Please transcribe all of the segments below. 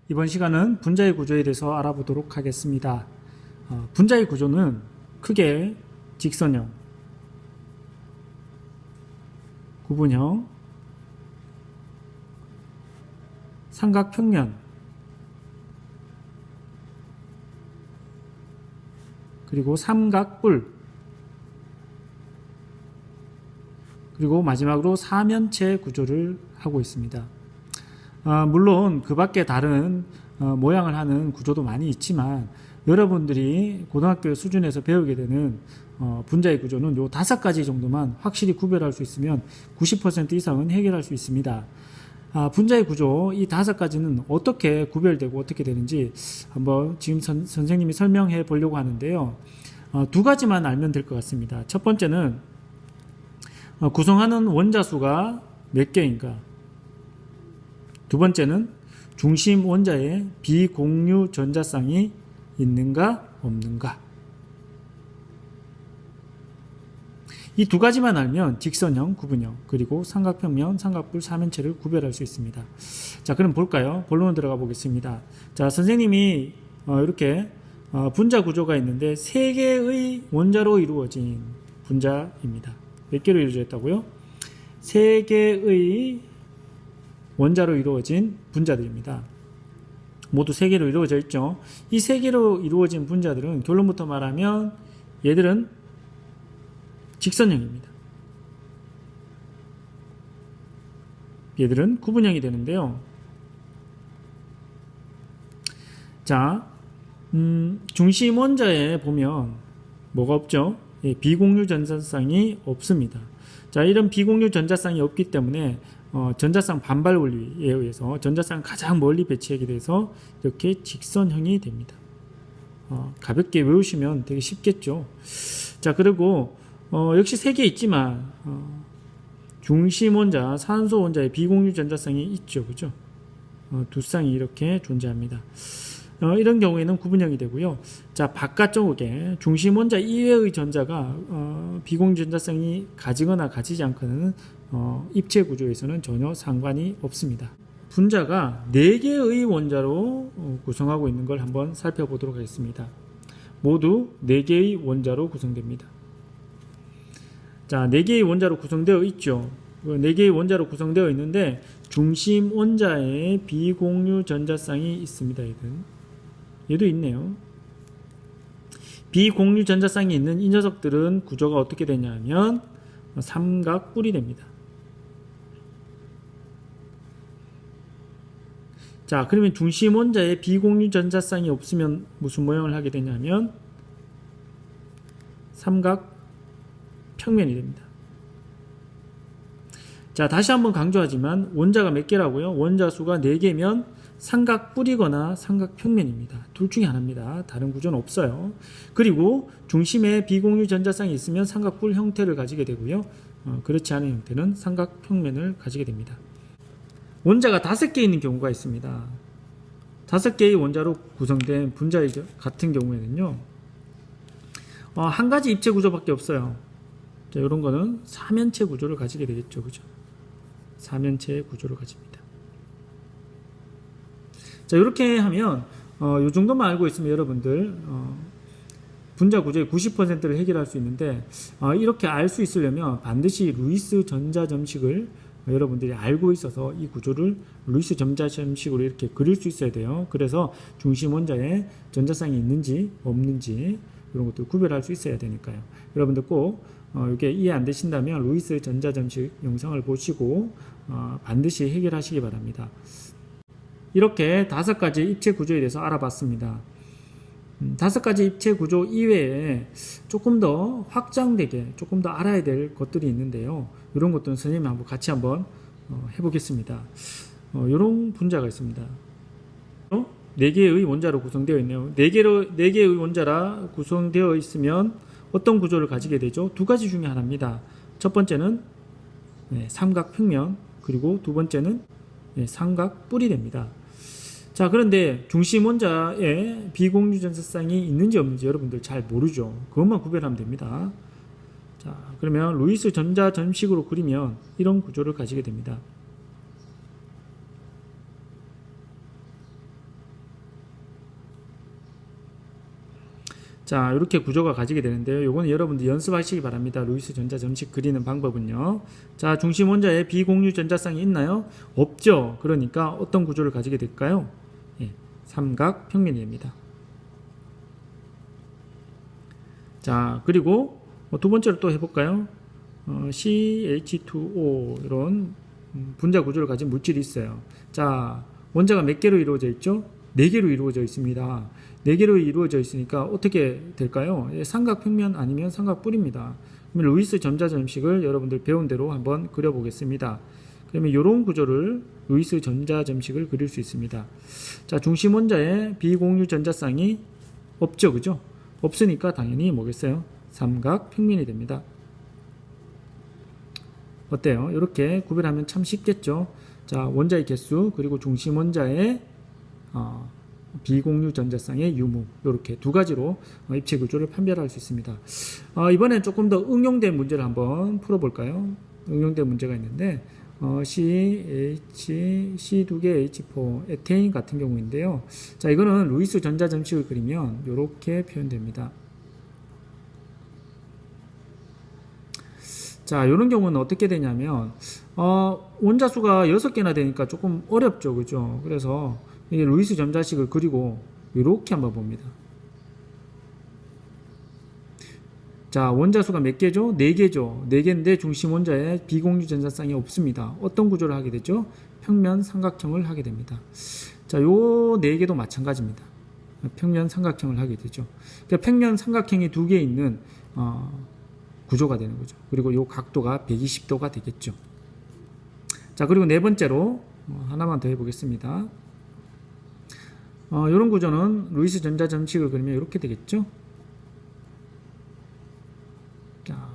이번 시간은 분자의 구조에 대해서 알아보도록 하겠습니다. 분자의 구조는 크게 직선형, 구분형, 삼각평면, 그리고 삼각뿔, 그리고 마지막으로 사면체 구조를 하고 있습니다. 물론 그 밖에 다른 모양을 하는 구조도 많이 있지만 여러분들이 고등학교 수준에서 배우게 되는 분자의 구조는 요 5가지 정도만 확실히 구별할 수 있으면 90% 이상은 해결할 수 있습니다. 분자의 구조 이 5가지는 어떻게 구별되고 어떻게 되는지 한번 지금 선생님이 설명해 보려고 하는데요. 2가지만 알면 될 것 같습니다. 첫 번째는 구성하는 원자수가 몇 개인가, 두 번째는 중심 원자에 비공유 전자쌍이 있는가 없는가. 이 2가지만 알면 직선형, 구분형, 그리고 삼각평면, 삼각뿔, 사면체를 구별할 수 있습니다. 자, 그럼 볼까요? 본론 들어가 보겠습니다. 자, 선생님이 이렇게 분자 구조가 있는데 3개의 원자로 이루어진 분자입니다. 몇 개로 이루어져 있다고요? 3개의 원자로 이루어진 분자들입니다. 모두 3개로 이루어져 있죠. 이 3개로 이루어진 분자들은 결론부터 말하면 얘들은 직선형입니다. 얘들은 구분형이 되는데요. 자, 중심 원자에 보면 뭐가 없죠? 비공유 전자쌍이 없습니다. 자, 이런 비공유 전자쌍이 없기 때문에 전자쌍 반발 원리에 의해서 전자쌍을 가장 멀리 배치하게 돼서 이렇게 직선형이 됩니다. 가볍게 외우시면 되게 쉽겠죠. 자, 그리고 역시 3개 있지만 중심 원자, 산소 원자의 비공유 전자쌍이 있죠, 그죠? 2쌍이 이렇게 존재합니다. 이런 경우에는 구분형이 되고요. 자, 바깥쪽에 중심 원자 이외의 전자가 비공유 전자쌍이 가지거나 가지지 않거나 입체 구조에서는 전혀 상관이 없습니다. 분자가 4개의 원자로 구성하고 있는 걸 한번 살펴보도록 하겠습니다. 모두 4개의 원자로 구성됩니다. 자, 4개의 원자로 구성되어 있죠. 4개의 원자로 구성되어 있는데 중심 원자에 비공유 전자쌍이 있습니다. 얘도 있네요. 비공유 전자쌍이 있는 이 녀석들은 구조가 어떻게 되냐면 삼각뿔이 됩니다. 자, 그러면 중심 원자에 비공유 전자쌍이 없으면 무슨 모양을 하게 되냐면 삼각평면이 됩니다. 자, 다시 한번 강조하지만 원자가 몇 개라고요? 원자 수가 4개면 삼각뿔이거나 삼각평면입니다. 둘 중에 하나입니다. 다른 구조는 없어요. 그리고 중심에 비공유 전자쌍이 있으면 삼각뿔 형태를 가지게 되고요. 그렇지 않은 형태는 삼각평면을 가지게 됩니다. 원자가 5개 있는 경우가 있습니다. 5개의 원자로 구성된 분자 같은 경우에는요, 한 가지 입체 구조밖에 없어요. 자, 이런 거는 사면체 구조를 가지게 되겠죠, 그죠? 사면체 구조를 가집니다. 자, 이렇게 하면 이 정도만 알고 있으면 여러분들 분자 구조의 90%를 해결할 수 있는데, 이렇게 알 수 있으려면 반드시 루이스 전자점식을 여러분들이 알고 있어서 이 구조를 루이스 전자점식으로 이렇게 그릴 수 있어야 돼요. 그래서 중심 원자에 전자쌍이 있는지 없는지 이런 것들 구별할 수 있어야 되니까요. 여러분들 꼭 이게 이해 안 되신다면 루이스 전자점식 영상을 보시고 반드시 해결하시기 바랍니다. 이렇게 5가지 입체 구조에 대해서 알아봤습니다. 5가지 입체 구조 이외에 조금 더 확장되게 조금 더 알아야 될 것들이 있는데요. 이런 것들은 선생님이 같이 한번 해보겠습니다. 이런 분자가 있습니다. 4개의 원자로 구성되어 있네요. 4개의 원자라 구성되어 있으면 어떤 구조를 가지게 되죠? 2가지 중에 하나입니다. 첫 번째는 삼각평면, 그리고 두 번째는 삼각뿔이 됩니다. 자, 그런데 중심 원자에 비공유 전자쌍이 있는지 없는지 여러분들 잘 모르죠. 그것만 구별하면 됩니다. 자, 그러면 루이스 전자점식으로 그리면 이런 구조를 가지게 됩니다. 자, 이렇게 구조가 가지게 되는데요. 요거는 여러분들 연습하시기 바랍니다. 루이스 전자 점식 그리는 방법은요. 자, 중심 원자에 비공유 전자쌍이 있나요? 없죠. 그러니까 어떤 구조를 가지게 될까요? 예, 삼각 평면이 됩니다. 자, 그리고 두 번째로 또 해볼까요? CH2O 이런 분자 구조를 가진 물질이 있어요. 자, 원자가 몇 개로 이루어져 있죠? 4개로 이루어져 있습니다. 4개로 이루어져 있으니까 어떻게 될까요? 삼각평면 아니면 삼각뿔입니다. 그러면 루이스 전자점식을 여러분들 배운 대로 한번 그려보겠습니다. 그러면 이런 구조를 루이스 전자점식을 그릴 수 있습니다. 자, 중심 원자에 비공유 전자쌍이 없죠, 그죠? 없으니까 당연히 뭐겠어요? 삼각평면이 됩니다. 어때요? 이렇게 구별하면 참 쉽겠죠? 자, 원자의 개수 그리고 중심 원자의 비공유 전자쌍의 유무, 이렇게 두 가지로 입체 구조를 판별할 수 있습니다. 이번엔 조금 더 응용된 문제를 한번 풀어볼까요? 응용된 문제가 있는데 C 두 개 H4 에테인 같은 경우인데요. 자, 이거는 루이스 전자점식을 그리면 이렇게 표현됩니다. 자, 이런 경우는 어떻게 되냐면 원자수가 6개나 되니까 조금 어렵죠, 그죠? 그래서 이 루이스 전자식을 그리고 이렇게 한번 봅니다. 자, 원자수가 몇 개죠? 4개죠. 4개인데 중심 원자에 비공유 전자쌍이 없습니다. 어떤 구조를 하게 되죠? 평면 삼각형을 하게 됩니다. 자, 요 4개도 마찬가지입니다. 평면 삼각형을 하게 되죠. 그러니까 평면 삼각형이 2개 있는 구조가 되는 거죠. 그리고 요 각도가 120도가 되겠죠. 자, 그리고 네 번째로 하나만 더 해보겠습니다. 이런 구조는 루이스 전자점식을 그리면 이렇게 되겠죠. 자,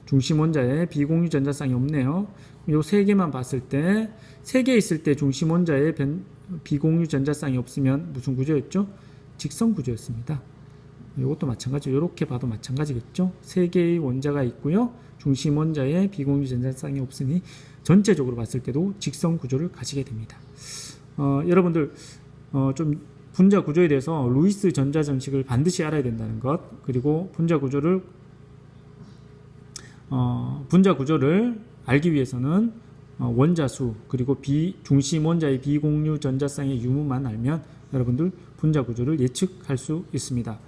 중심 원자에 비공유 전자쌍이 없네요. 요 3개만 봤을 때 3개 있을 때 중심 원자에 비공유 전자쌍이 없으면 무슨 구조였죠? 직선 구조였습니다. 이것도 마찬가지로 이렇게 봐도 마찬가지겠죠. 3개의 원자가 있고요. 중심 원자에 비공유 전자쌍이 없으니 전체적으로 봤을 때도 직선 구조를 가지게 됩니다. 여러분들 좀 분자 구조에 대해서 루이스 전자점식을 반드시 알아야 된다는 것, 그리고 분자 구조를 알기 위해서는 원자수 그리고 중심 원자의 비공유 전자쌍의 유무만 알면 여러분들 분자 구조를 예측할 수 있습니다.